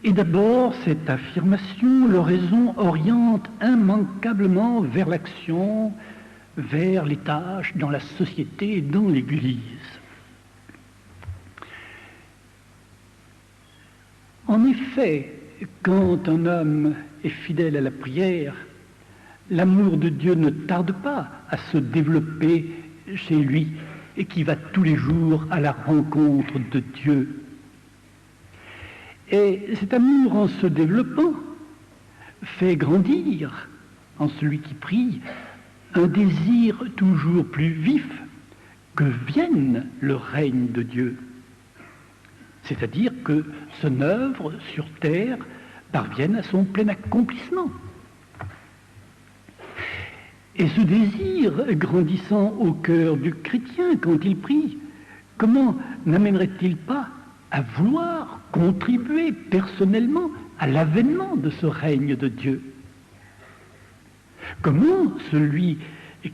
Et d'abord, cette affirmation, l'oraison oriente immanquablement vers l'action, vers les tâches dans la société et dans l'Église. En effet, quand un homme est fidèle à la prière, l'amour de Dieu ne tarde pas à se développer chez lui et qui va tous les jours à la rencontre de Dieu. Et cet amour, en se développant, fait grandir en celui qui prie un désir toujours plus vif que vienne le règne de Dieu. C'est-à-dire que son œuvre sur terre parvienne à son plein accomplissement. Et ce désir grandissant au cœur du chrétien quand il prie, comment n'amènerait-il pas à vouloir contribuer personnellement à l'avènement de ce règne de Dieu? Comment celui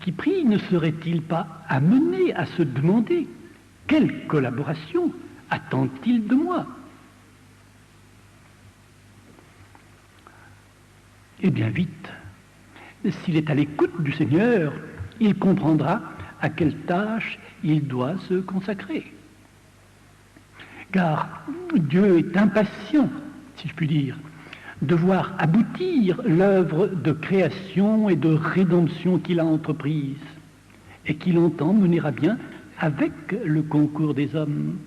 qui prie ne serait-il pas amené à se demander quelle collaboration attend-il de moi? Eh bien vite, s'il est à l'écoute du Seigneur, il comprendra à quelle tâche il doit se consacrer. Car Dieu est impatient, si je puis dire, de voir aboutir l'œuvre de création et de rédemption qu'il a entreprise et qu'il entend mener à bien avec le concours des hommes.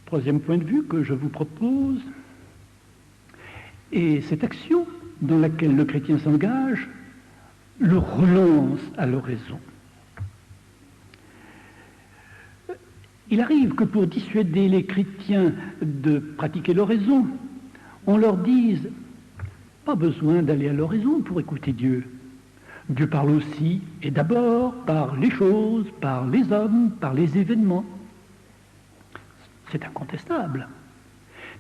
Troisième point de vue que je vous propose, et cette action dans laquelle le chrétien s'engage le relance à l'oraison. Il arrive que pour dissuader les chrétiens de pratiquer l'oraison, on leur dise « pas besoin d'aller à l'oraison pour écouter Dieu. Dieu parle aussi et d'abord par les choses, par les hommes, par les événements. » C'est incontestable.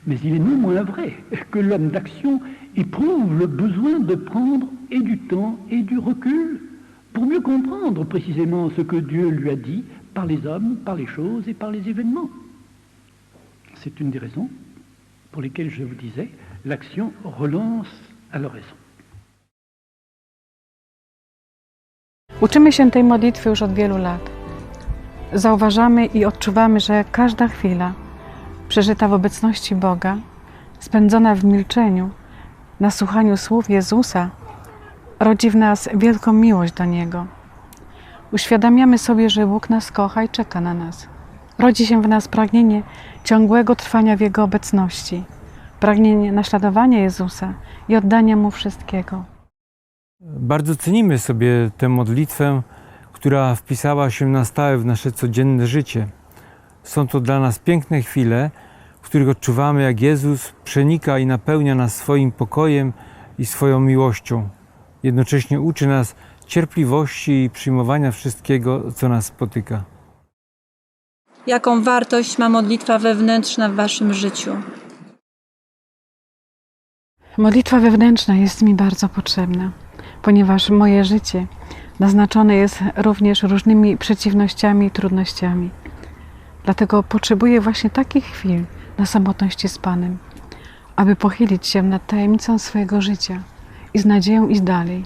Mais il est non moins vrai que l'homme d'action éprouve le besoin de prendre et du temps et du recul pour mieux comprendre précisément ce que Dieu lui a dit par les hommes, par les choses et par les événements. C'est une des raisons pour lesquelles je vous disais, l'action relance à l'oraison. Uczymy się tej modlitwy już od wielu lat. Zauważamy i odczuwamy, że każda chwila przeżyta w obecności Boga, spędzona w milczeniu, na słuchaniu słów Jezusa, rodzi w nas wielką miłość do Niego. Uświadamiamy sobie, że Bóg nas kocha i czeka na nas. Rodzi się w nas pragnienie ciągłego trwania w Jego obecności, pragnienie naśladowania Jezusa i oddania Mu wszystkiego. Bardzo cenimy sobie tę modlitwę, która wpisała się na stałe w nasze codzienne życie. Są to dla nas piękne chwile, w których odczuwamy, jak Jezus przenika i napełnia nas swoim pokojem i swoją miłością. Jednocześnie uczy nas cierpliwości i przyjmowania wszystkiego, co nas spotyka. Jaką wartość ma modlitwa wewnętrzna w waszym życiu? Modlitwa wewnętrzna jest mi bardzo potrzebna, ponieważ moje życie naznaczone jest również różnymi przeciwnościami i trudnościami. Dlatego potrzebuję właśnie takich chwil na samotności z Panem, aby pochylić się nad tajemnicą swojego życia i z nadzieją iść dalej.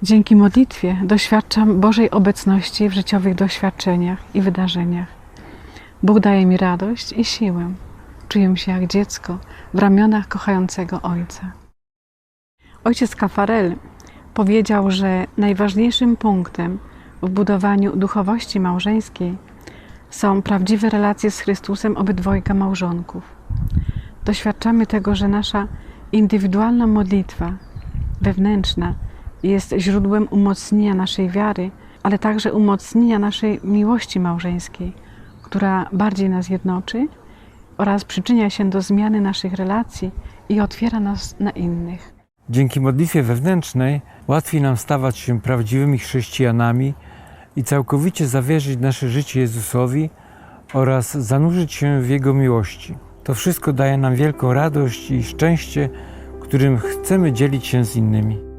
Dzięki modlitwie doświadczam Bożej obecności w życiowych doświadczeniach i wydarzeniach. Bóg daje mi radość i siłę. Czuję się jak dziecko w ramionach kochającego Ojca. Ojciec Caffarel powiedział, że najważniejszym punktem w budowaniu duchowości małżeńskiej są prawdziwe relacje z Chrystusem obydwojga małżonków. Doświadczamy tego, że nasza indywidualna modlitwa wewnętrzna jest źródłem umocnienia naszej wiary, ale także umocnienia naszej miłości małżeńskiej, która bardziej nas jednoczy oraz przyczynia się do zmiany naszych relacji i otwiera nas na innych. Dzięki modlitwie wewnętrznej łatwiej nam stawać się prawdziwymi chrześcijanami i całkowicie zawierzyć nasze życie Jezusowi oraz zanurzyć się w Jego miłości. To wszystko daje nam wielką radość i szczęście, którym chcemy dzielić się z innymi.